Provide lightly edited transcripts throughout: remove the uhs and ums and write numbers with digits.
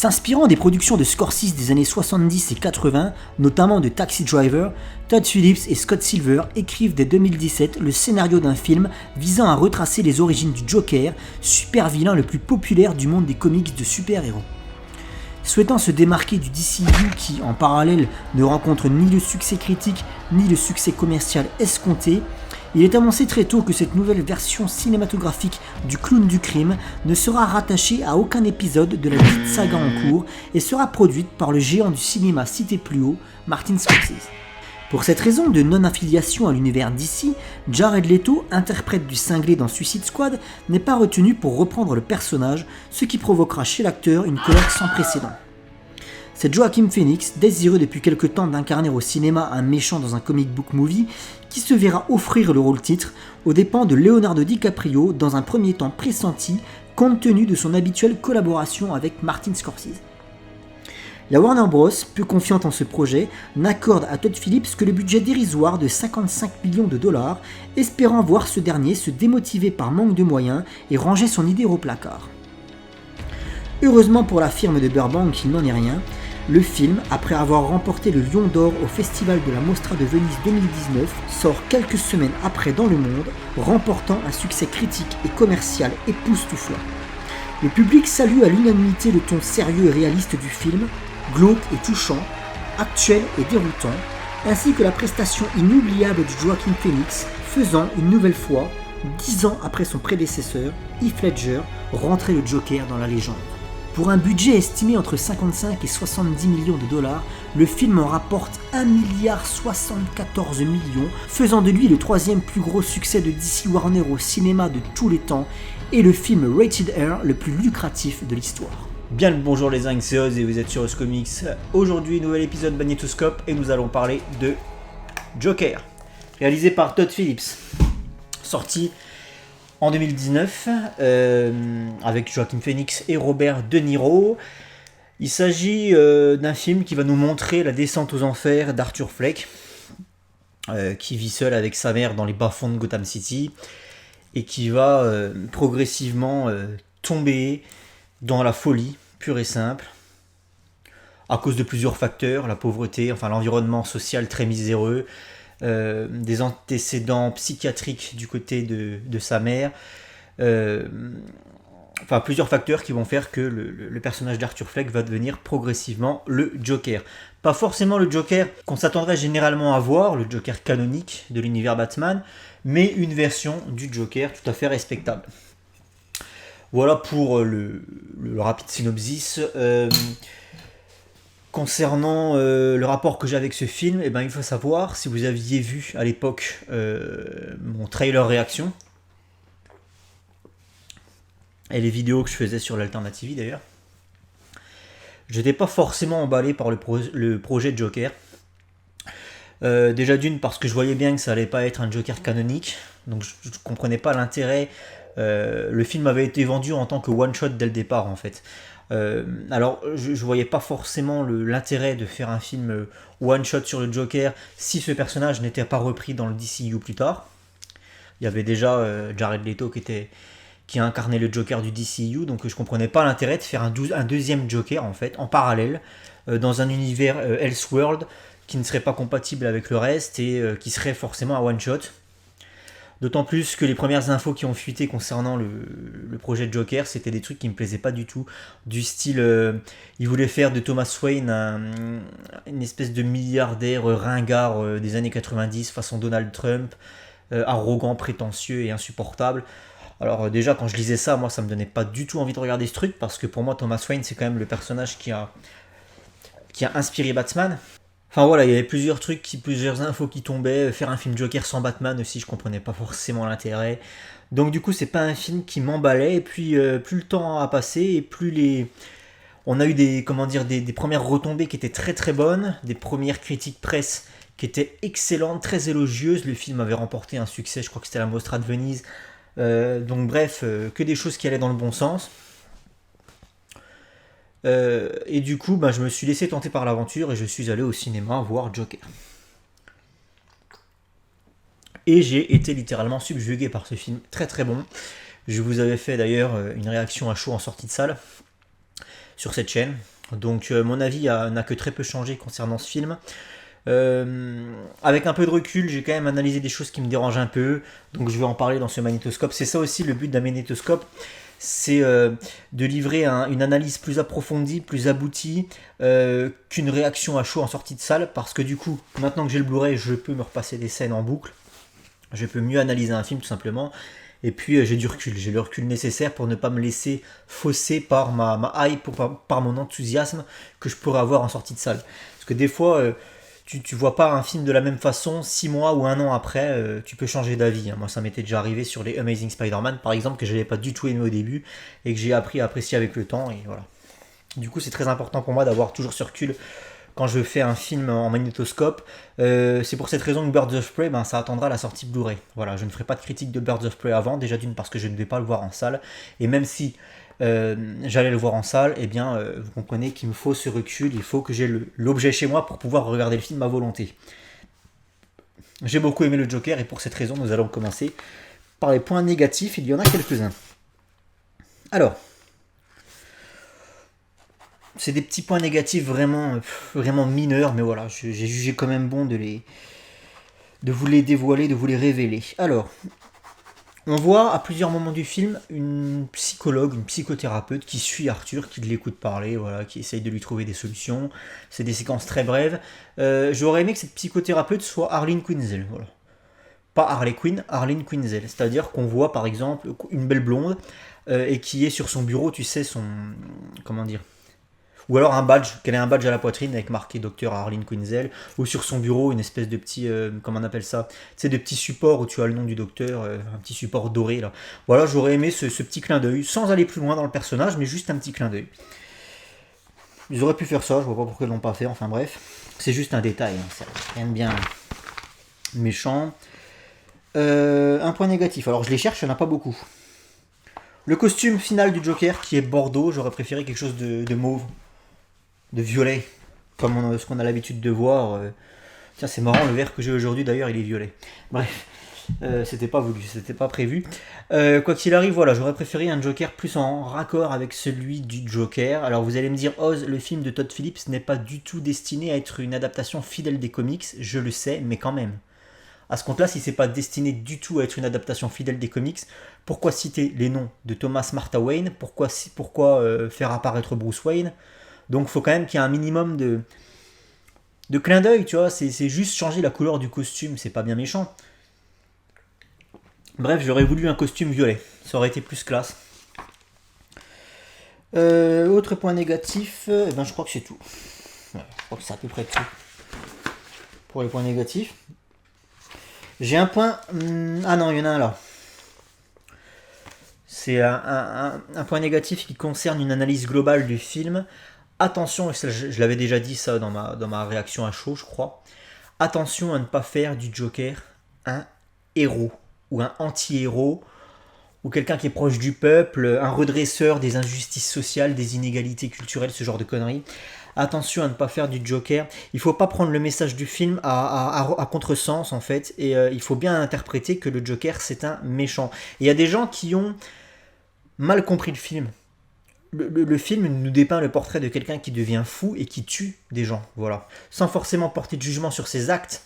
S'inspirant des productions de Scorsese des années 70 et 80, notamment de Taxi Driver, Todd Phillips et Scott Silver écrivent dès 2017 le scénario d'un film visant à retracer les origines du Joker, super-vilain le plus populaire du monde des comics de super-héros. Souhaitant se démarquer du DCU qui, en parallèle, ne rencontre ni le succès critique ni le succès commercial escompté, il est annoncé très tôt que cette nouvelle version cinématographique du clown du crime ne sera rattachée à aucun épisode de la dite saga en cours et sera produite par le géant du cinéma cité plus haut, Martin Scorsese. Pour cette raison de non-affiliation à l'univers DC, Jared Leto, interprète du cinglé dans Suicide Squad, n'est pas retenu pour reprendre le personnage, ce qui provoquera chez l'acteur une colère sans précédent. C'est Joaquin Phoenix, désireux depuis quelque temps d'incarner au cinéma un méchant dans un comic book movie, qui se verra offrir le rôle-titre aux dépens de Leonardo DiCaprio dans un premier temps pressenti, compte tenu de son habituelle collaboration avec Martin Scorsese. La Warner Bros, peu confiante en ce projet, n'accorde à Todd Phillips que le budget dérisoire de 55 millions de dollars, espérant voir ce dernier se démotiver par manque de moyens et ranger son idée au placard. Heureusement pour la firme de Burbank, il n'en est rien. Le film, après avoir remporté le Lion d'Or au Festival de la Mostra de Venise 2019, sort quelques semaines après dans le monde, remportant un succès critique et commercial époustouflant. Le public salue à l'unanimité le ton sérieux et réaliste du film, glauque et touchant, actuel et déroutant, ainsi que la prestation inoubliable de Joaquin Phoenix, faisant une nouvelle fois, 10 ans après son prédécesseur, Heath Ledger, rentrer le Joker dans la légende. Pour un budget estimé entre 55 et 70 millions de dollars, le film en rapporte 1,74 milliard, faisant de lui le troisième plus gros succès de DC Warner au cinéma de tous les temps et le film Rated R le plus lucratif de l'histoire. Bien le bonjour les zincs, c'est Oz et vous êtes sur Oz Comics. Aujourd'hui, nouvel épisode Magnétoscope et nous allons parler de Joker, réalisé par Todd Phillips, sorti en 2019 avec Joaquin Phoenix et Robert De Niro. Il s'agit d'un film qui va nous montrer la descente aux enfers d'Arthur Fleck, qui vit seul avec sa mère dans les bas-fonds de Gotham City et qui va progressivement tomber dans la folie pure et simple à cause de plusieurs facteurs, la pauvreté, enfin l'environnement social très miséreux, des antécédents psychiatriques du côté de sa mère, enfin plusieurs facteurs qui vont faire que le personnage d'Arthur Fleck va devenir progressivement le Joker. Pas forcément le Joker qu'on s'attendrait généralement à voir, le Joker canonique de l'univers Batman, mais une version du Joker tout à fait respectable. Voilà pour le rapide synopsis. Concernant le rapport que j'ai avec ce film, eh ben, il faut savoir, si vous aviez vu à l'époque mon trailer réaction, et les vidéos que je faisais sur l'Alternative d'ailleurs, j'étais pas forcément emballé par le projet de Joker. Déjà d'une parce que je voyais bien que ça allait pas être un Joker canonique, donc je comprenais pas l'intérêt. Le film avait été vendu en tant que one shot dès le départ en fait. Alors je voyais pas forcément l'intérêt de faire un film one shot sur le Joker si ce personnage n'était pas repris dans le DCU plus tard. Il y avait déjà Jared Leto qui a incarné le Joker du DCU, donc je comprenais pas l'intérêt de faire un deuxième Joker en fait en parallèle dans un univers Elseworld qui ne serait pas compatible avec le reste et qui serait forcément un one shot. D'autant plus que les premières infos qui ont fuité concernant le projet de Joker, c'était des trucs qui me plaisaient pas du tout. Du style, il voulait faire de Thomas Wayne une espèce de milliardaire ringard des années 90, façon Donald Trump, arrogant, prétentieux et insupportable. Alors déjà, quand je lisais ça, moi, ça me donnait pas du tout envie de regarder ce truc, parce que pour moi, Thomas Wayne, c'est quand même le personnage qui a inspiré Batman. Enfin voilà, il y avait plusieurs infos qui tombaient. Faire un film Joker sans Batman aussi, je comprenais pas forcément l'intérêt. Donc du coup, c'est pas un film qui m'emballait. Et puis plus le temps a passé et plus on a eu des premières retombées qui étaient très très bonnes, des premières critiques presse qui étaient excellentes, très élogieuses. Le film avait remporté un succès, je crois que c'était la Mostra de Venise. Donc bref, que des choses qui allaient dans le bon sens. Et du coup, je me suis laissé tenter par l'aventure et je suis allé au cinéma voir Joker. Et j'ai été littéralement subjugué par ce film, très très bon. Je vous avais fait d'ailleurs une réaction à chaud en sortie de salle sur cette chaîne. Donc mon avis n'a que très peu changé concernant ce film. Avec un peu de recul, j'ai quand même analysé des choses qui me dérangent un peu, donc je vais en parler dans ce magnétoscope. C'est ça aussi le but d'un magnétoscope, c'est de livrer une analyse plus approfondie, plus aboutie qu'une réaction à chaud en sortie de salle, parce que du coup, maintenant que j'ai le Blu-ray, je peux me repasser des scènes en boucle, je peux mieux analyser un film tout simplement. Et puis j'ai du recul, j'ai le recul nécessaire pour ne pas me laisser fausser par ma hype, par mon enthousiasme que je pourrais avoir en sortie de salle. Parce que des fois, tu vois pas un film de la même façon 6 mois ou un an après, tu peux changer d'avis. Moi, ça m'était déjà arrivé sur les Amazing Spider-Man, par exemple, que je n'avais pas du tout aimé au début et que j'ai appris à apprécier avec le temps. Et voilà. Du coup, c'est très important pour moi d'avoir toujours ce recul quand je fais un film en magnétoscope. C'est pour cette raison que Birds of Prey, ça attendra la sortie Blu-ray. Voilà, je ne ferai pas de critique de Birds of Prey avant, déjà d'une parce que je ne vais pas le voir en salle. Et même si j'allais le voir en salle, eh bien, vous comprenez qu'il me faut ce recul, il faut que j'ai l'objet chez moi pour pouvoir regarder le film à volonté. J'ai beaucoup aimé le Joker et pour cette raison, nous allons commencer par les points négatifs. Il y en a quelques-uns. Alors, c'est des petits points négatifs vraiment mineurs, mais voilà, j'ai jugé quand même bon de vous les dévoiler, de vous les révéler. Alors, on voit à plusieurs moments du film une psychologue, une psychothérapeute qui suit Arthur, qui l'écoute parler, voilà, qui essaye de lui trouver des solutions. C'est des séquences très brèves. J'aurais aimé que cette psychothérapeute soit Harleen Quinzel, voilà. Pas Harley Quinn, Harleen Quinzel. C'est-à-dire qu'on voit par exemple une belle blonde et qui est sur son bureau, tu sais, comment dire, ou alors un badge, qu'elle ait un badge à la poitrine avec marqué Dr Harleen Quinzel, ou sur son bureau une espèce de petit, comment on appelle ça, tu sais, de petits supports où tu as le nom du docteur, un petit support doré là. Voilà, j'aurais aimé ce petit clin d'œil, sans aller plus loin dans le personnage, mais juste un petit clin d'œil. Ils auraient pu faire ça, je vois pas pourquoi ils l'ont pas fait, enfin bref, c'est juste un détail, c'est rien de bien méchant. Un point négatif, alors je les cherche, il n'y en a pas beaucoup. Le costume final du Joker qui est bordeaux, j'aurais préféré quelque chose de mauve, de violet, comme ce qu'on a l'habitude de voir. Tiens, c'est marrant, le verre que j'ai aujourd'hui d'ailleurs, il est violet. Bref, c'était pas voulu, c'était pas prévu. Quoi qu'il arrive, voilà, j'aurais préféré un Joker plus en raccord avec celui du Joker. Alors vous allez me dire, Oz, le film de Todd Phillips n'est pas du tout destiné à être une adaptation fidèle des comics, je le sais, mais quand même. À ce compte-là, si c'est pas destiné du tout à être une adaptation fidèle des comics, pourquoi citer les noms de Thomas Martha Wayne? Pourquoi faire apparaître Bruce Wayne? Donc il faut quand même qu'il y ait un minimum de clin d'œil, tu vois, c'est juste changer la couleur du costume, c'est pas bien méchant. Bref, j'aurais voulu un costume violet, ça aurait été plus classe. Autre point négatif, je crois que c'est tout. Ouais, je crois que c'est à peu près tout pour les points négatifs. J'ai un point... Ah non, il y en a un là. C'est un point négatif qui concerne une analyse globale du film. Attention, je l'avais déjà dit ça dans ma réaction à chaud, je crois. Attention à ne pas faire du Joker un héros ou un anti-héros ou quelqu'un qui est proche du peuple, un redresseur des injustices sociales, des inégalités culturelles, ce genre de conneries. Attention à ne pas faire du Joker. Il ne faut pas prendre le message du film à contresens en fait, et il faut bien interpréter que le Joker c'est un méchant. Et il y a des gens qui ont mal compris le film. Le film nous dépeint le portrait de quelqu'un qui devient fou et qui tue des gens, voilà. Sans forcément porter de jugement sur ses actes,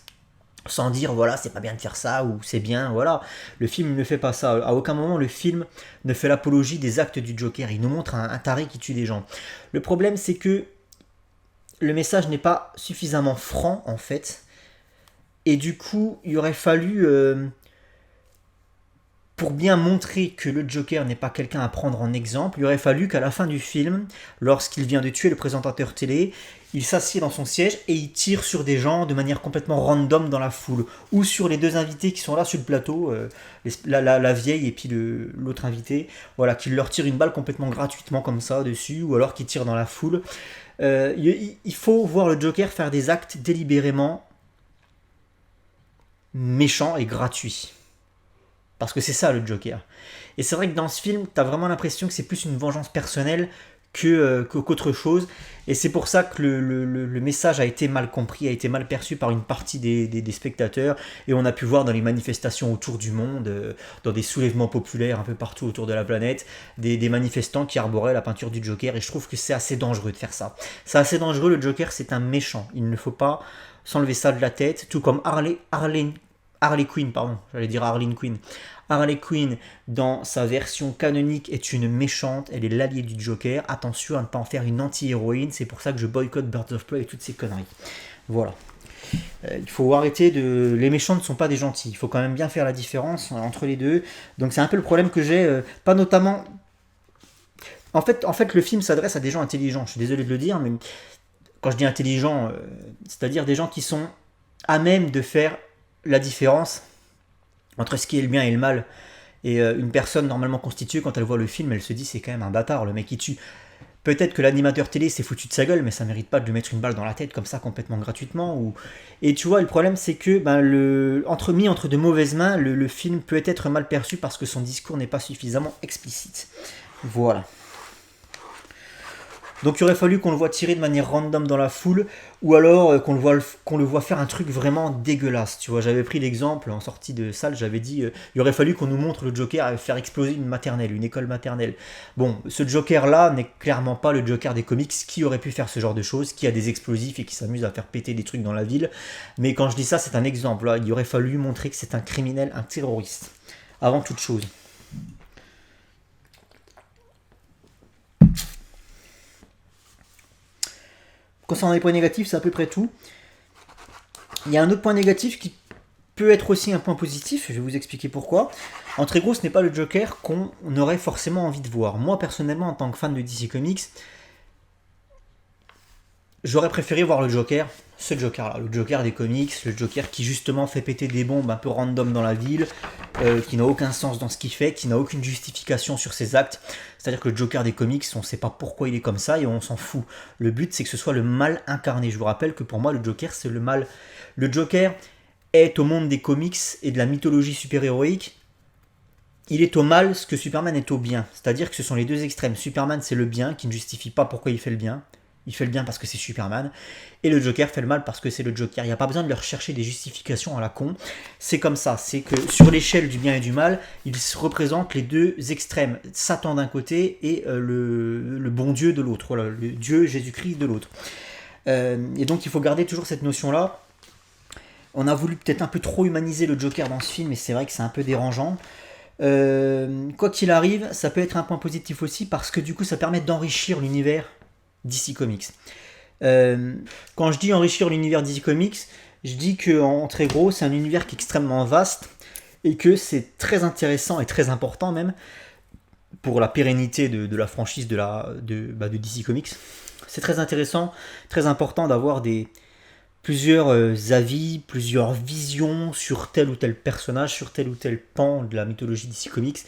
sans dire voilà c'est pas bien de faire ça ou c'est bien, voilà. Le film ne fait pas ça. À aucun moment le film ne fait l'apologie des actes du Joker. Il nous montre un taré qui tue des gens. Le problème c'est que le message n'est pas suffisamment franc en fait. Et du coup il aurait fallu... pour bien montrer que le Joker n'est pas quelqu'un à prendre en exemple, il aurait fallu qu'à la fin du film, lorsqu'il vient de tuer le présentateur télé, il s'assied dans son siège et il tire sur des gens de manière complètement random dans la foule. Ou sur les deux invités qui sont là sur le plateau, la vieille et puis l'autre invité, voilà, qu'il leur tire une balle complètement gratuitement comme ça dessus, ou alors qu'il tire dans la foule. Il faut voir le Joker faire des actes délibérément méchants et gratuits. Parce que c'est ça le Joker. Et c'est vrai que dans ce film, t'as vraiment l'impression que c'est plus une vengeance personnelle qu'autre chose. Et c'est pour ça que le message a été mal compris, a été mal perçu par une partie des spectateurs. Et on a pu voir dans les manifestations autour du monde, dans des soulèvements populaires un peu partout autour de la planète, des manifestants qui arboraient la peinture du Joker. Et je trouve que c'est assez dangereux de faire ça. C'est assez dangereux, le Joker c'est un méchant. Il ne faut pas s'enlever ça de la tête. Tout comme Harley Quinn, j'allais dire Harleen Quinn. Harley Quinn, dans sa version canonique, est une méchante, elle est l'alliée du Joker. Attention à ne pas en faire une anti-héroïne, c'est pour ça que je boycotte Birds of Prey et toutes ces conneries. Voilà. Il faut arrêter de... Les méchants ne sont pas des gentils, il faut quand même bien faire la différence entre les deux. Donc c'est un peu le problème que j'ai, pas notamment... En fait, le film s'adresse à des gens intelligents, je suis désolé de le dire, mais quand je dis intelligents, c'est-à-dire des gens qui sont à même de faire la différence entre ce qui est le bien et le mal. Et une personne normalement constituée, quand elle voit le film, elle se dit c'est quand même un bâtard, le mec il tue. Peut-être que l'animateur télé s'est foutu de sa gueule, mais ça mérite pas de lui mettre une balle dans la tête comme ça complètement gratuitement. Et tu vois, le problème c'est que mis entre de mauvaises mains, le film peut être mal perçu parce que son discours n'est pas suffisamment explicite. Voilà. Donc il aurait fallu qu'on le voit tirer de manière random dans la foule, ou alors qu'on le voit faire un truc vraiment dégueulasse. Tu vois, j'avais pris l'exemple en sortie de salle, j'avais dit il aurait fallu qu'on nous montre le Joker faire exploser une école maternelle. Bon, ce Joker-là n'est clairement pas le Joker des comics qui aurait pu faire ce genre de choses, qui a des explosifs et qui s'amuse à faire péter des trucs dans la ville. Mais quand je dis ça, c'est un exemple. Là, il aurait fallu montrer que c'est un criminel, un terroriste, avant toute chose. Concernant les points négatifs, c'est à peu près tout. Il y a un autre point négatif qui peut être aussi un point positif, je vais vous expliquer pourquoi. En très gros, ce n'est pas le Joker qu'on aurait forcément envie de voir. Moi, personnellement, en tant que fan de DC Comics, j'aurais préféré voir le Joker, ce Joker-là, le Joker des comics, le Joker qui justement fait péter des bombes un peu random dans la ville, qui n'a aucun sens dans ce qu'il fait, qui n'a aucune justification sur ses actes. C'est-à-dire que le Joker des comics, on ne sait pas pourquoi il est comme ça et on s'en fout. Le but, c'est que ce soit le mal incarné. Je vous rappelle que pour moi, le Joker, c'est le mal. Le Joker est au monde des comics et de la mythologie super-héroïque. Il est au mal ce que Superman est au bien. C'est-à-dire que ce sont les deux extrêmes. Superman, c'est le bien qui ne justifie pas pourquoi il fait le bien. Il fait le bien parce que c'est Superman. Et le Joker fait le mal parce que c'est le Joker. Il n'y a pas besoin de leur chercher des justifications à la con. C'est comme ça. C'est que sur l'échelle du bien et du mal, ils se représentent les deux extrêmes. Satan d'un côté et le bon Dieu de l'autre. Voilà, le Dieu Jésus-Christ de l'autre. Et donc il faut garder toujours cette notion-là. On a voulu peut-être un peu trop humaniser le Joker dans ce film, et c'est vrai que c'est un peu dérangeant. Quoi qu'il arrive, ça peut être un point positif aussi, parce que du coup ça permet d'enrichir l'univers DC Comics. Quand je dis enrichir l'univers DC Comics, je dis qu'en très gros, c'est un univers qui est extrêmement vaste et que c'est très intéressant et très important même pour la pérennité de la franchise de DC Comics. C'est très intéressant, très important d'avoir plusieurs avis, plusieurs visions sur tel ou tel personnage, sur tel ou tel pan de la mythologie DC Comics.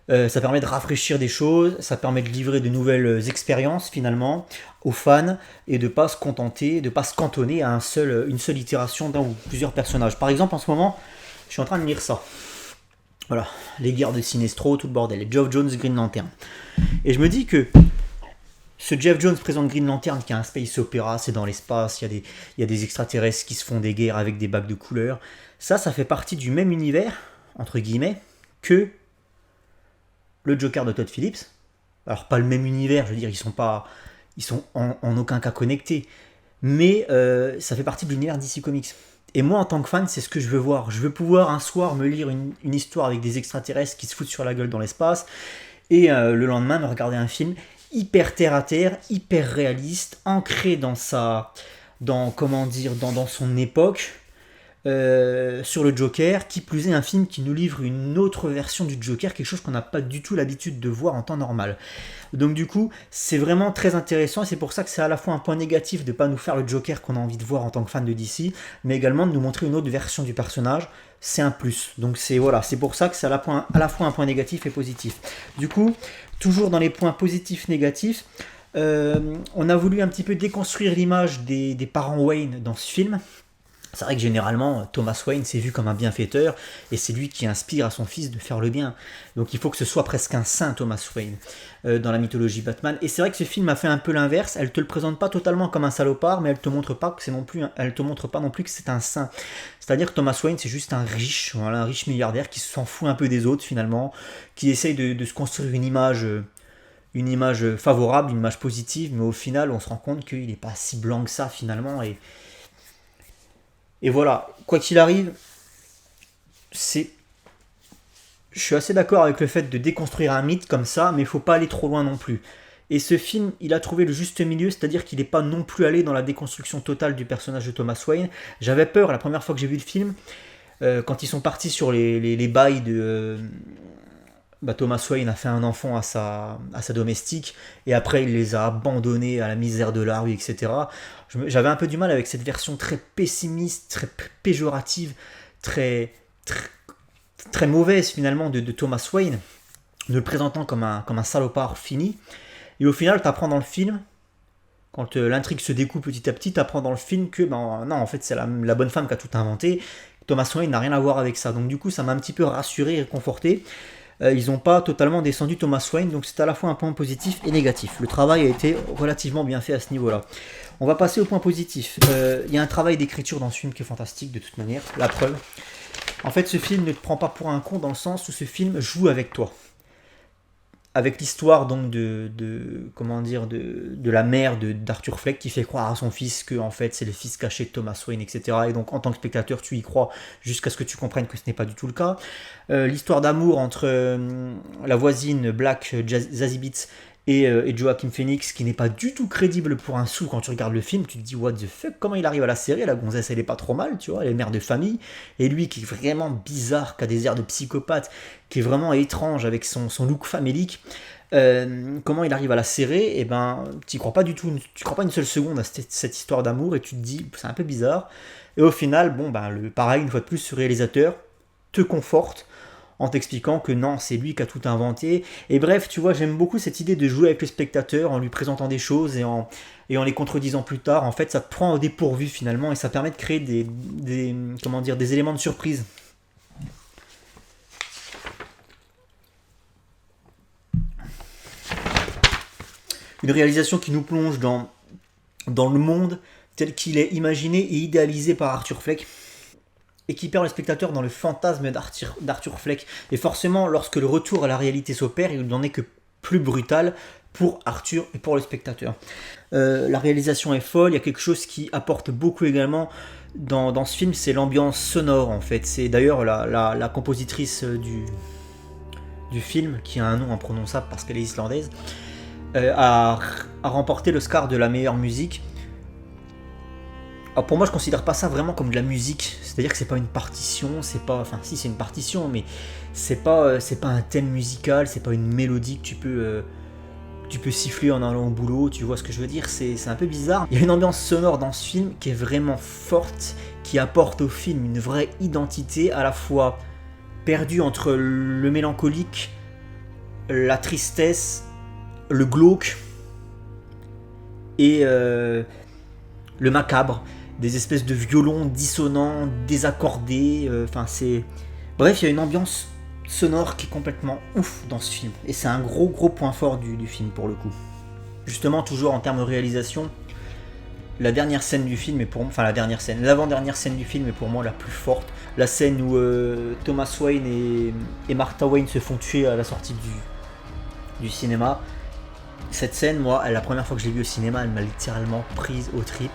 Ça permet de rafraîchir des choses, ça permet de livrer de nouvelles expériences finalement aux fans et de ne pas se contenter, de ne pas se cantonner à une seule itération d'un ou plusieurs personnages. Par exemple, en ce moment, je suis en train de lire ça. Voilà, les guerres de Sinestro, tout le bordel, Geoff Jones, Green Lantern. Et je me dis que ce Geoff Jones présente Green Lantern qui est un space opéra, c'est dans l'espace, il y a des extraterrestres qui se font des guerres avec des bagues de couleurs. Ça fait partie du même univers, entre guillemets, que le Joker de Todd Phillips. Alors pas le même univers, je veux dire, ils sont en aucun cas connectés, mais ça fait partie de l'univers DC Comics. Et moi en tant que fan, c'est ce que je veux voir. Je veux pouvoir un soir me lire une histoire avec des extraterrestres qui se foutent sur la gueule dans l'espace, et le lendemain me regarder un film hyper terre à terre, hyper réaliste, ancré dans son époque, sur le Joker, qui plus est un film qui nous livre une autre version du Joker, quelque chose qu'on n'a pas du tout l'habitude de voir en temps normal. Donc du coup, c'est vraiment très intéressant, et c'est pour ça que c'est à la fois un point négatif de ne pas nous faire le Joker qu'on a envie de voir en tant que fan de DC, mais également de nous montrer une autre version du personnage. C'est un plus. Donc c'est pour ça que c'est à la fois un point négatif et positif. Du coup, toujours dans les points positifs négatifs, on a voulu un petit peu déconstruire l'image des parents Wayne dans ce film. C'est vrai que généralement, Thomas Wayne c'est vu comme un bienfaiteur, et c'est lui qui inspire à son fils de faire le bien. Donc il faut que ce soit presque un saint, Thomas Wayne, dans la mythologie Batman. Et c'est vrai que ce film a fait un peu l'inverse, elle te le présente pas totalement comme un salopard, mais elle te montre pas que c'est non plus, elle te montre pas non plus que c'est un saint. C'est-à-dire que Thomas Wayne c'est juste un riche, voilà, un riche milliardaire qui s'en fout un peu des autres finalement, qui essaye de se construire une image favorable, une image positive, mais au final on se rend compte qu'il n'est pas si blanc que ça finalement, et voilà, quoi qu'il arrive, c'est. Je suis assez d'accord avec le fait de déconstruire un mythe comme ça, mais il faut pas aller trop loin non plus. Et ce film, il a trouvé le juste milieu, c'est-à-dire qu'il n'est pas non plus allé dans la déconstruction totale du personnage de Thomas Wayne. J'avais peur la première fois que j'ai vu le film, quand ils sont partis sur les bails de. Thomas Wayne a fait un enfant à sa domestique, et après il les a abandonnés à la misère de la rue, etc. J'avais un peu du mal avec cette version très pessimiste, très péjorative, très, très, très mauvaise finalement de Thomas Wayne, de le présentant comme un salopard fini. Et au final, tu apprends dans le film, quand l'intrigue se découpe petit à petit, tu apprends dans le film que non, en fait c'est la bonne femme qui a tout inventé. Thomas Wayne n'a rien à voir avec ça. Donc du coup, ça m'a un petit peu rassuré et réconforté. Ils n'ont pas totalement descendu Thomas Wayne, donc c'est à la fois un point positif et négatif. Le travail a été relativement bien fait à ce niveau-là. On va passer au point positif. Il y a un travail d'écriture dans ce film qui est fantastique de toute manière, la preuve. En fait, ce film ne te prend pas pour un con dans le sens où ce film joue avec toi. Avec l'histoire donc de la mère d'Arthur Fleck qui fait croire à son fils que en fait c'est le fils caché de Thomas Wayne, etc. Et donc en tant que spectateur tu y crois jusqu'à ce que tu comprennes que ce n'est pas du tout le cas. L'histoire d'amour entre la voisine Black Zazie Beetz et Joaquin Phoenix qui n'est pas du tout crédible pour un sou. Quand tu regardes le film tu te dis what the fuck, comment il arrive à la serrer, la gonzesse elle est pas trop mal, tu vois, elle est mère de famille, et lui qui est vraiment bizarre, qui a des airs de psychopathe, qui est vraiment étrange avec son look famélique, comment il arrive à la serrer, et tu crois pas du tout, tu crois pas une seule seconde à cette histoire d'amour, et tu te dis c'est un peu bizarre, et au final pareil, une fois de plus, ce réalisateur te conforte en t'expliquant que non, c'est lui qui a tout inventé. Et bref, tu vois, j'aime beaucoup cette idée de jouer avec le spectateur en lui présentant des choses et en les contredisant plus tard. En fait, ça te prend au dépourvu finalement et ça permet de créer des éléments de surprise. Une réalisation qui nous plonge dans le monde tel qu'il est imaginé et idéalisé par Arthur Fleck, et qui perd le spectateur dans le fantasme d'Arthur Fleck. Et forcément, lorsque le retour à la réalité s'opère, il n'en est que plus brutal pour Arthur et pour le spectateur. La réalisation est folle, il y a quelque chose qui apporte beaucoup également dans ce film, c'est l'ambiance sonore en fait. C'est d'ailleurs la compositrice du film, qui a un nom imprononçable parce qu'elle est islandaise, a remporté l'Oscar de la meilleure musique. Alors pour moi, je considère pas ça vraiment comme de la musique, c'est-à-dire que c'est pas une partition, c'est une partition, mais c'est pas un thème musical, c'est pas une mélodie que tu peux siffler en allant au boulot, tu vois ce que je veux dire, c'est un peu bizarre. Il y a une ambiance sonore dans ce film qui est vraiment forte, qui apporte au film une vraie identité, à la fois perdue entre le mélancolique, la tristesse, le glauque et le macabre. Des espèces de violons dissonants, désaccordés, Bref, il y a une ambiance sonore qui est complètement ouf dans ce film, et c'est un gros point fort du film pour le coup. Justement, toujours en termes de réalisation, la dernière scène du film l'avant-dernière scène du film est pour moi la plus forte. La scène où Thomas Wayne et Martha Wayne se font tuer à la sortie du cinéma. Cette scène, moi, la première fois que je l'ai vue au cinéma, elle m'a littéralement prise aux tripes.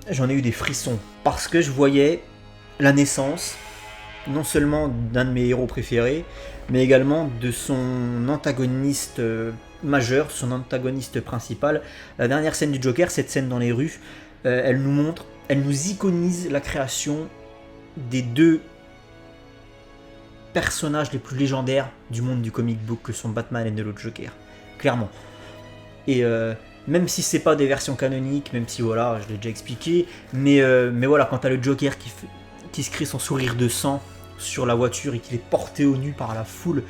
J'en ai eu des frissons parce que je voyais la naissance non seulement d'un de mes héros préférés, mais également de son antagoniste majeur, son antagoniste principal. La dernière scène du Joker, cette scène dans les rues, elle nous iconise la création des deux personnages les plus légendaires du monde du comic book que sont Batman et le Joker, clairement. Et même si c'est pas des versions canoniques, même si voilà, je l'ai déjà expliqué, mais voilà, quand t'as le Joker qui se crée son sourire de sang sur la voiture et qu'il est porté au nu par la foule,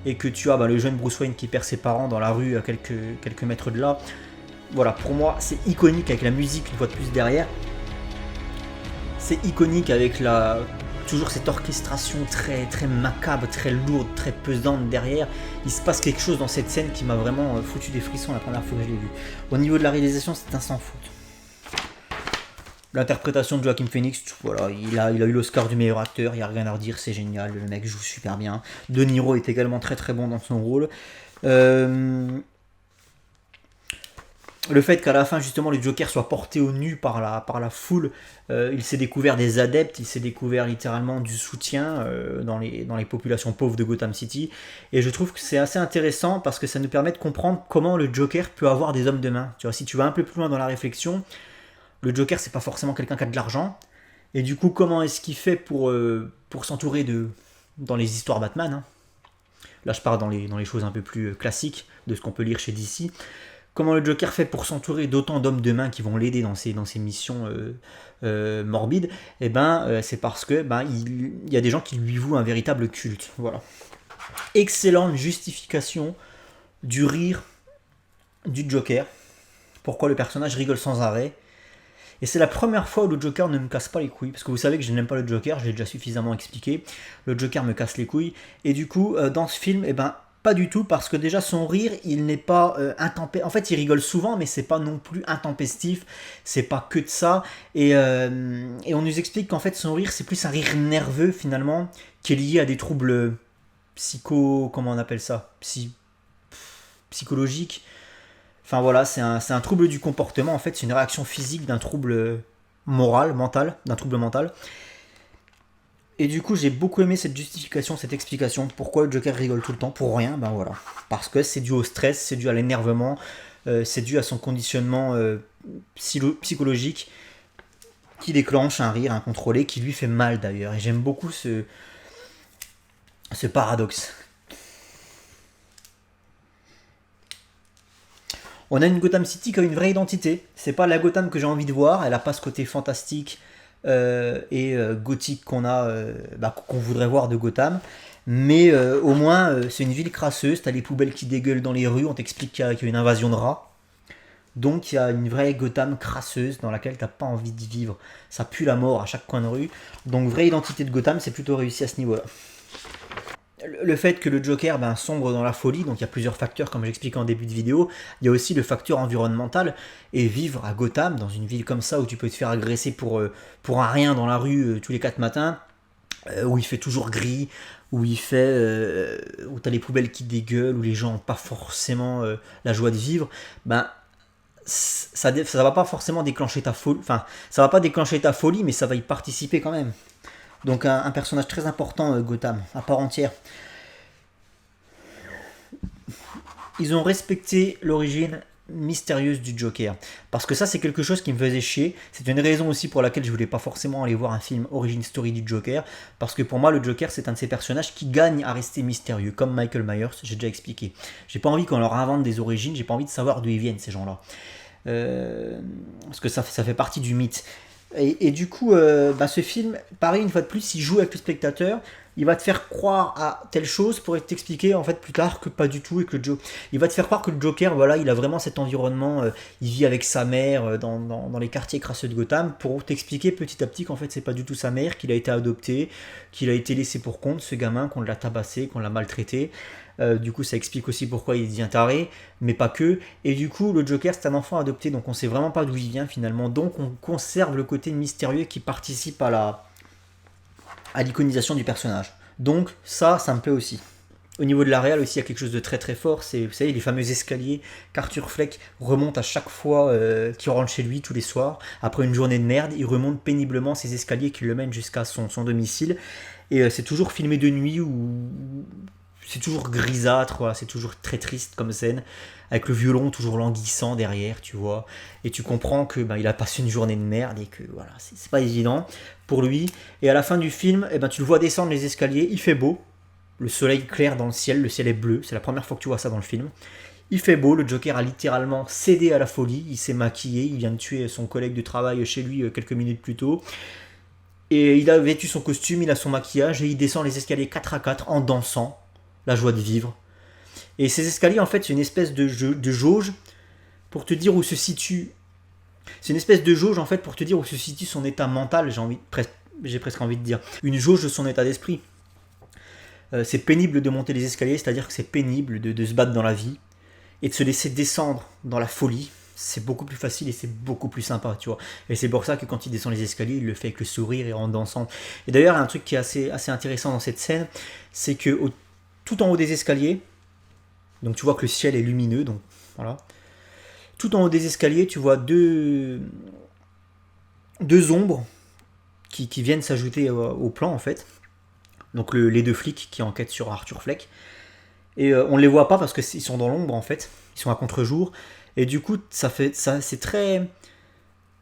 et que tu as le jeune Bruce Wayne qui perd ses parents dans la rue à quelques mètres de là, voilà, pour moi, c'est iconique avec la musique une fois de plus derrière. C'est iconique avec toujours cette orchestration très, très macabre, très lourde, très pesante derrière. Il se passe quelque chose dans cette scène qui m'a vraiment foutu des frissons la première fois que je l'ai vu. Au niveau de la réalisation, c'est un sans faute. L'interprétation de Joaquin Phoenix, voilà, il a eu l'Oscar du meilleur acteur, il n'y a rien à redire, c'est génial, le mec joue super bien. De Niro est également très très bon dans son rôle. Le fait qu'à la fin, justement, le Joker soit porté au nu par la foule, il s'est découvert des adeptes, il s'est découvert littéralement du soutien dans les populations pauvres de Gotham City. Et je trouve que c'est assez intéressant parce que ça nous permet de comprendre comment le Joker peut avoir des hommes de main. Tu vois, si tu vas un peu plus loin dans la réflexion, le Joker, c'est pas forcément quelqu'un qui a de l'argent. Et du coup, comment est-ce qu'il fait pour s'entourer dans les histoires Batman, hein. Là, je pars dans les choses un peu plus classiques de ce qu'on peut lire chez DC. Comment le Joker fait pour s'entourer d'autant d'hommes de main qui vont l'aider dans ses missions morbides. Et c'est parce que il y a des gens qui lui vouent un véritable culte. Voilà. Excellente justification du rire du Joker. Pourquoi le personnage rigole sans arrêt. Et c'est la première fois où le Joker ne me casse pas les couilles. Parce que vous savez que je n'aime pas le Joker, je l'ai déjà suffisamment expliqué. Le Joker me casse les couilles. Et du coup, dans ce film, pas du tout, parce que déjà son rire, il n'est pas intempestif. En fait, il rigole souvent, mais c'est pas non plus intempestif. C'est pas que de ça. Et on nous explique qu'en fait, son rire, c'est plus un rire nerveux, finalement, qui est lié à des troubles comment on appelle ça, psychologiques. Enfin voilà, c'est un trouble du comportement, en fait, c'est une réaction physique d'un trouble mental. Et du coup, j'ai beaucoup aimé cette justification, cette explication. Pourquoi le Joker rigole tout le temps? Pour rien, voilà. Parce que c'est dû au stress, c'est dû à l'énervement, c'est dû à son conditionnement psychologique qui déclenche un rire incontrôlé, qui lui fait mal d'ailleurs. Et j'aime beaucoup ce paradoxe. On a une Gotham City qui a une vraie identité. C'est pas la Gotham que j'ai envie de voir. Elle a pas ce côté fantastique et gothique qu'on voudrait voir de Gotham. Mais au moins, c'est une ville crasseuse. T'as les poubelles qui dégueulent dans les rues. On t'explique qu'il y a une invasion de rats. Donc il y a une vraie Gotham crasseuse dans laquelle t'as pas envie de vivre. Ça pue la mort à chaque coin de rue. Donc vraie identité de Gotham, c'est plutôt réussi à ce niveau-là. Le fait que le Joker sombre dans la folie, donc il y a plusieurs facteurs comme j'expliquais en début de vidéo, il y a aussi le facteur environnemental, et vivre à Gotham, dans une ville comme ça où tu peux te faire agresser pour un rien dans la rue tous les 4 matins, où il fait toujours gris, où où t'as les poubelles qui dégueulent, où les gens n'ont pas forcément la joie de vivre, ça va pas forcément déclencher ta folie, enfin ça va pas déclencher ta folie, mais ça va y participer quand même. Donc un personnage très important, Gotham, à part entière. Ils ont respecté l'origine mystérieuse du Joker. Parce que ça, c'est quelque chose qui me faisait chier. C'est une raison aussi pour laquelle je voulais pas forcément aller voir un film origin story du Joker. Parce que pour moi, le Joker, c'est un de ces personnages qui gagne à rester mystérieux. Comme Michael Myers, j'ai déjà expliqué. J'ai pas envie qu'on leur invente des origines. J'ai pas envie de savoir d'où ils viennent, ces gens-là. Parce que ça fait partie du mythe. Et du coup, ce film, pareil, une fois de plus, il joue avec le spectateur. Il va te faire croire à telle chose pour t'expliquer en fait plus tard que pas du tout, et que il va te faire croire que le Joker, voilà, il a vraiment cet environnement, il vit avec sa mère dans les quartiers crasseux de Gotham, pour t'expliquer petit à petit qu'en fait c'est pas du tout sa mère, qu'il a été adopté, qu'il a été laissé pour compte, ce gamin, qu'on l'a tabassé, qu'on l'a maltraité. Du coup ça explique aussi pourquoi il devient taré, mais pas que. Et du coup le Joker c'est un enfant adopté, donc on sait vraiment pas d'où il vient finalement, donc on conserve le côté mystérieux qui participe à l'iconisation du personnage. Donc ça me plaît aussi. Au niveau de la réal aussi, il y a quelque chose de très très fort, c'est, vous savez, les fameux escaliers qu'Arthur Fleck remonte à chaque fois qu'il rentre chez lui tous les soirs. Après une journée de merde, il remonte péniblement ces escaliers qui le mènent jusqu'à son domicile. Et c'est toujours filmé de nuit, ou c'est toujours grisâtre, voilà, c'est toujours très triste comme scène, avec le violon toujours languissant derrière, tu vois, et tu comprends que il a passé une journée de merde et que voilà, c'est pas évident pour lui. Et à la fin du film, tu le vois descendre les escaliers, il fait beau, le soleil clair dans le ciel est bleu, c'est la première fois que tu vois ça dans le film. Il fait beau, le Joker a littéralement cédé à la folie, il s'est maquillé, il vient de tuer son collègue de travail chez lui quelques minutes plus tôt. Et il a vêtu son costume, il a son maquillage, et il descend les escaliers 4 à 4 en dansant, la joie de vivre. Et ces escaliers, en fait, c'est une espèce de jauge pour te dire où se situe. C'est une espèce de jauge en fait pour te dire où se situe son état mental, j'ai presque envie de dire. Une jauge de son état d'esprit. C'est pénible de monter les escaliers, c'est-à-dire que c'est pénible de se battre dans la vie et de se laisser descendre dans la folie. C'est beaucoup plus facile et c'est beaucoup plus sympa, tu vois. Et c'est pour ça que quand il descend les escaliers, il le fait avec le sourire et en dansant. Et d'ailleurs, un truc qui est assez intéressant dans cette scène, c'est que tout en haut des escaliers, donc tu vois que le ciel est lumineux, donc voilà. Tout en haut des escaliers, tu vois deux ombres qui viennent s'ajouter au plan en fait. Donc les deux flics qui enquêtent sur Arthur Fleck. Et on ne les voit pas parce qu'ils sont dans l'ombre en fait. Ils sont à contre-jour. Et du coup, c'est très...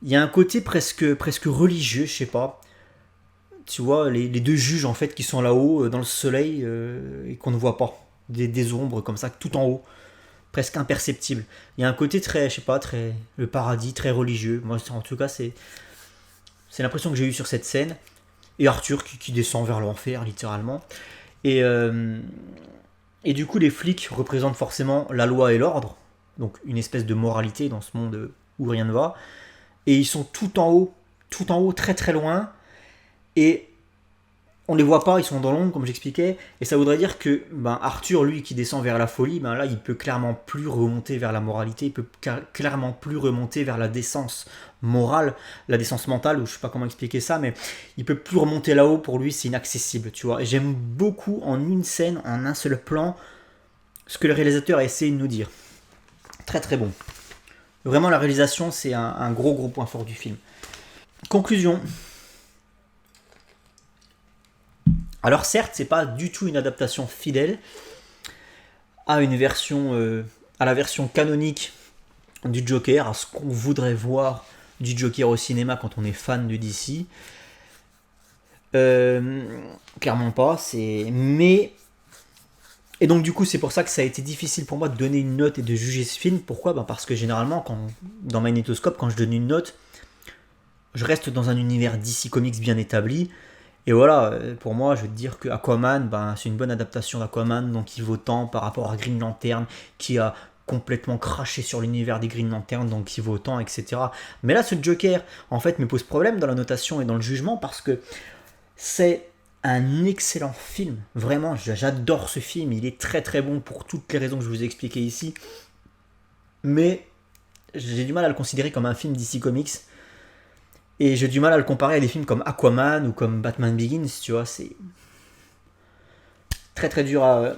Il y a un côté presque religieux, je sais pas. Tu vois, les deux juges en fait qui sont là-haut dans le soleil et qu'on ne voit pas. Des ombres comme ça, tout en haut. Presque imperceptible. Il y a un côté très, je sais pas, très... Le paradis, très religieux. Moi, en tout cas, c'est l'impression que j'ai eue sur cette scène. Et Arthur qui descend vers l'enfer, littéralement. Et du coup, les flics représentent forcément la loi et l'ordre. Donc, une espèce de moralité dans ce monde où rien ne va. Et ils sont tout en haut, très très loin. Et on les voit pas, ils sont dans l'ombre, comme j'expliquais. Et ça voudrait dire que Arthur, lui, qui descend vers la folie, là, il peut clairement plus remonter vers la moralité. Il peut clairement plus remonter vers la décence morale, la décence mentale, ou je sais pas comment expliquer ça, mais il peut plus remonter là-haut. Pour lui, c'est inaccessible, tu vois. Et j'aime beaucoup, en une scène, en un seul plan, ce que le réalisateur a essayé de nous dire. Très très bon. Vraiment, la réalisation, c'est un gros point fort du film. Conclusion. Alors certes, c'est pas du tout une adaptation fidèle à la version canonique du Joker, à ce qu'on voudrait voir du Joker au cinéma quand on est fan de DC. Clairement pas. Et donc du coup, c'est pour ça que ça a été difficile pour moi de donner une note et de juger ce film. Pourquoi ? Parce que généralement, dans Magnétoscope, quand je donne une note, je reste dans un univers DC Comics bien établi. Et voilà, pour moi, je veux te dire que Aquaman, c'est une bonne adaptation d'Aquaman, donc il vaut tant par rapport à Green Lantern, qui a complètement craché sur l'univers des Green Lantern, donc il vaut tant, etc. Mais là, ce Joker, en fait, me pose problème dans la notation et dans le jugement, parce que c'est un excellent film. Vraiment, j'adore ce film, il est très très bon pour toutes les raisons que je vous ai expliquées ici. Mais j'ai du mal à le considérer comme un film DC Comics. Et j'ai du mal à le comparer à des films comme Aquaman ou comme Batman Begins, tu vois, c'est très très dur à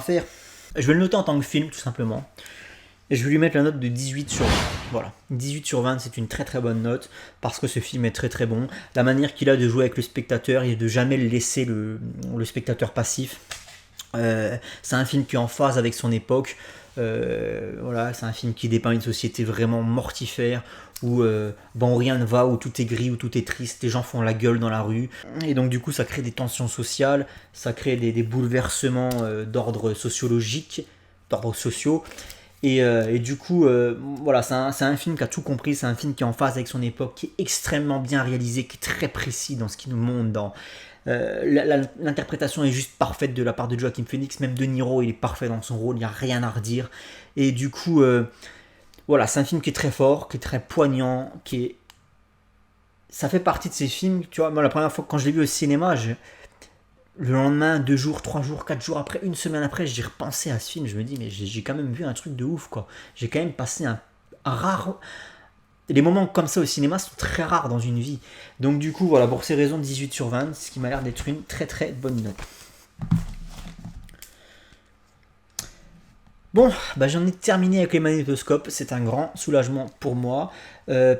faire. Je vais le noter en tant que film, tout simplement. Et je vais lui mettre la note de 18 sur 20. Voilà, 18 sur 20, c'est une très très bonne note, parce que ce film est très très bon. La manière qu'il a de jouer avec le spectateur et de jamais laisser le spectateur passif. C'est un film qui est en phase avec son époque. Voilà, c'est un film qui dépeint une société vraiment mortifère, où rien ne va, où tout est gris, où tout est triste, les gens font la gueule dans la rue, et donc du coup ça crée des tensions sociales, ça crée des bouleversements d'ordre sociologique, d'ordre sociaux, et du coup voilà, c'est un film qui a tout compris, c'est un film qui est en phase avec son époque, qui est extrêmement bien réalisé, qui est très précis dans ce qu'il nous montre, dans l'interprétation est juste parfaite de la part de Joaquin Phoenix, même De Niro il est parfait dans son rôle, il n'y a rien à redire, et du coup voilà, c'est un film qui est très fort, qui est très poignant, ça fait partie de ces films, tu vois, moi la première fois quand je l'ai vu au cinéma, le lendemain, 2 jours, 3 jours, 4 jours après, une semaine après, j'ai repensé à ce film, je me dis mais j'ai quand même vu un truc de ouf, quoi. J'ai quand même passé un rare... Les moments comme ça au cinéma sont très rares dans une vie. Donc du coup, voilà, pour ces raisons, 18 sur 20, ce qui m'a l'air d'être une très très bonne note. Bon, j'en ai terminé avec les magnétoscopes. C'est un grand soulagement pour moi.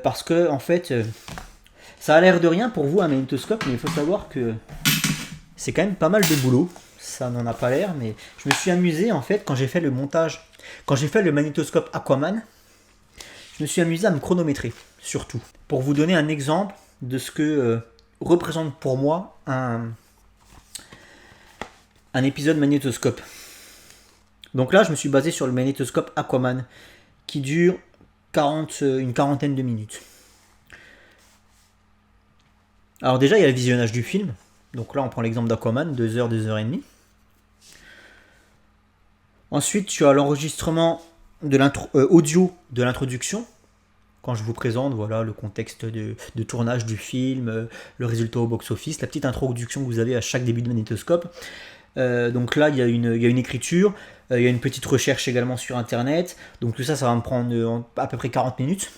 Parce que, en fait, ça a l'air de rien pour vous un magnétoscope, mais il faut savoir que c'est quand même pas mal de boulot. Ça n'en a pas l'air, mais je me suis amusé, en fait, quand j'ai fait le montage, quand j'ai fait le magnétoscope Aquaman, je me suis amusé à me chronométrer, surtout, pour vous donner un exemple de ce que représente pour moi un épisode magnétoscope. Donc là, je me suis basé sur le magnétoscope Aquaman, qui dure une quarantaine de minutes. Alors déjà, il y a le visionnage du film. Donc là, on prend l'exemple d'Aquaman, 2 heures, 2 heures et demie. Ensuite, tu as l'enregistrement audio de l'introduction, quand je vous présente voilà, le contexte de tournage du film, le résultat au box-office, la petite introduction que vous avez à chaque début de magnétoscope. Donc là, il y a une écriture, il y a une petite recherche également sur Internet. Donc tout ça, ça va me prendre à peu près 40 minutes.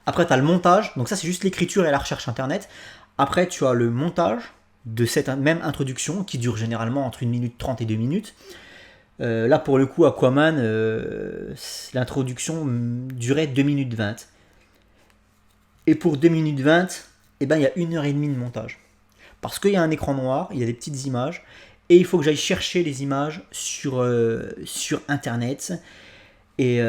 Après, tu as le montage. Donc ça, c'est juste l'écriture et la recherche Internet. Après, tu as le montage de cette même introduction qui dure généralement entre 1 minute 30 et 2 minutes. Là, pour le coup, Aquaman, l'introduction durait 2 minutes 20. Et pour 2 minutes 20, eh ben, il y a 1h30 de montage. Parce qu'il y a un écran noir, il y a des petites images, et il faut que j'aille chercher les images sur Internet. Et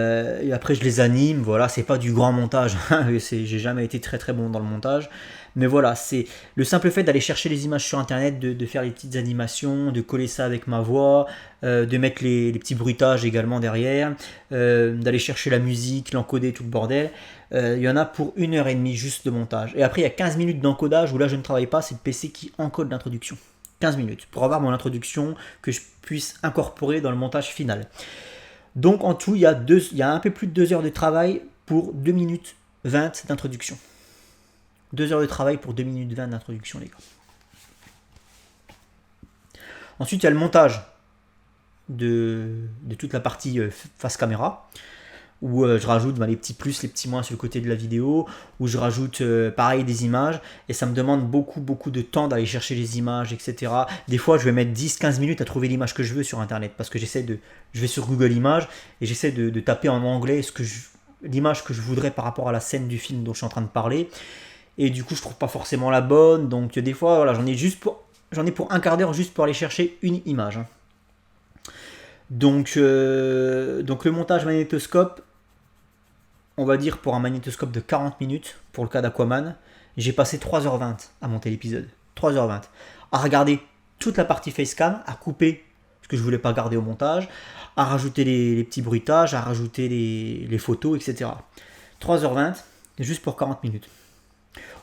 après, je les anime. Voilà, c'est pas du grand montage. J'ai jamais été très très bon dans le montage. Mais voilà, c'est le simple fait d'aller chercher les images sur Internet, de faire les petites animations, de coller ça avec ma voix, de mettre les petits bruitages également derrière, d'aller chercher la musique, l'encoder, tout le bordel. Il y en a pour 1h30 juste de montage. Et après, il y a 15 minutes d'encodage où là, je ne travaille pas, c'est le PC qui encode l'introduction. 15 minutes pour avoir mon introduction que je puisse incorporer dans le montage final. Donc en tout, il y a un peu plus de 2 heures de travail pour 2 minutes 20 d'introduction. 2 heures de travail pour 2 minutes 20 d'introduction, les gars. Ensuite, il y a le montage de toute la partie face caméra, où je rajoute les petits plus, les petits moins sur le côté de la vidéo, où je rajoute pareil des images, et ça me demande beaucoup de temps d'aller chercher les images, etc. Des fois, je vais mettre 10-15 minutes à trouver l'image que je veux sur Internet, parce que je vais sur Google Images, et j'essaie de taper en anglais l'image que je voudrais par rapport à la scène du film dont je suis en train de parler. Et du coup, je trouve pas forcément la bonne. Donc des fois, voilà, j'en ai pour un quart d'heure juste pour aller chercher une image. Donc le montage magnétoscope, on va dire pour un magnétoscope de 40 minutes, pour le cas d'Aquaman, j'ai passé 3h20 à monter l'épisode. 3h20. À regarder toute la partie facecam, à couper ce que je voulais pas garder au montage, à rajouter les petits bruitages, à rajouter les photos, etc. 3h20, juste pour 40 minutes.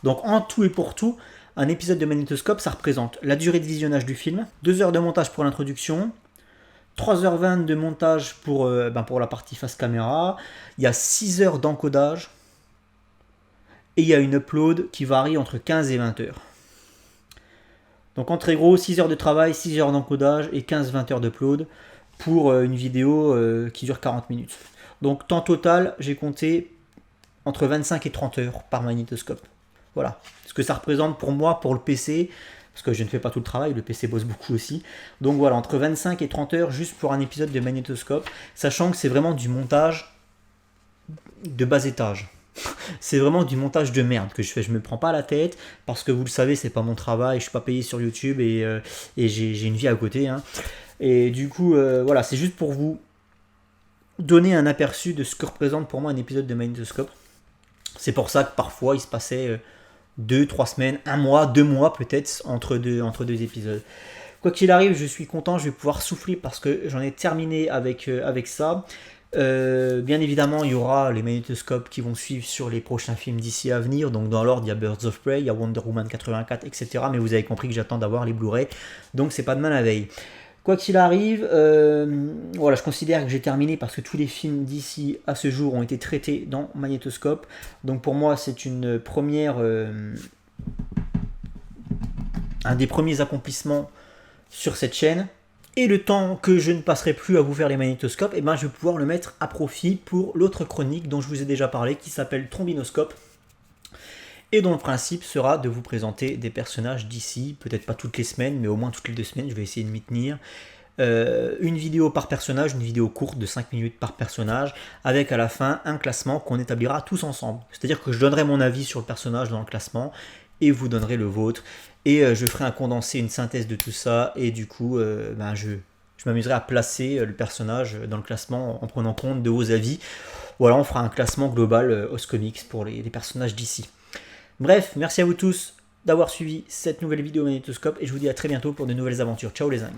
Donc en tout et pour tout, un épisode de magnétoscope, ça représente la durée de visionnage du film, 2 heures de montage pour l'introduction, 3h20 de montage pour la partie face caméra, il y a 6 heures d'encodage, et il y a une upload qui varie entre 15 et 20 heures. Donc en très gros, 6 heures de travail, 6 heures d'encodage et 15-20 heures d'upload pour une vidéo qui dure 40 minutes. Donc temps total, j'ai compté entre 25 et 30 heures par magnétoscope. Voilà, ce que ça représente pour moi, pour le PC, parce que je ne fais pas tout le travail, le PC bosse beaucoup aussi. Donc voilà, entre 25 et 30 heures juste pour un épisode de magnétoscope, sachant que c'est vraiment du montage de bas étage. C'est vraiment du montage de merde que je fais, je me prends pas la tête, parce que vous le savez, c'est pas mon travail, je suis pas payé sur YouTube et j'ai une vie à côté. Hein. Et du coup, voilà, c'est juste pour vous donner un aperçu de ce que représente pour moi un épisode de magnétoscope. C'est pour ça que parfois il se passait 2-3 semaines, 1 mois, 2 mois peut-être entre deux épisodes. Quoi qu'il arrive, je suis content, je vais pouvoir souffler parce que j'en ai terminé avec ça. Bien évidemment, il y aura les magnétoscopes qui vont suivre sur les prochains films d'ici à venir. Donc dans l'ordre, il y a Birds of Prey, il y a Wonder Woman 84, etc. Mais vous avez compris que j'attends d'avoir les Blu-ray. Donc c'est pas demain la veille. Quoi qu'il arrive, voilà, je considère que j'ai terminé parce que tous les films d'ici à ce jour ont été traités dans magnétoscope. Donc pour moi, c'est une première, un des premiers accomplissements sur cette chaîne. Et le temps que je ne passerai plus à vous faire les magnétoscopes, je vais pouvoir le mettre à profit pour l'autre chronique dont je vous ai déjà parlé, qui s'appelle Trombinoscope. Et dont le principe sera de vous présenter des personnages d'ici, peut-être pas toutes les semaines, mais au moins toutes les 2 semaines, je vais essayer de m'y tenir. Une vidéo par personnage, une vidéo courte de 5 minutes par personnage, avec à la fin un classement qu'on établira tous ensemble. C'est-à-dire que je donnerai mon avis sur le personnage dans le classement, et vous donnerez le vôtre. Et je ferai un condensé, une synthèse de tout ça, et du coup, je m'amuserai à placer le personnage dans le classement en prenant compte de vos avis. Voilà, on fera un classement global Os Comics pour les personnages d'ici. Bref, merci à vous tous d'avoir suivi cette nouvelle vidéo magnétoscope et je vous dis à très bientôt pour de nouvelles aventures. Ciao les amis.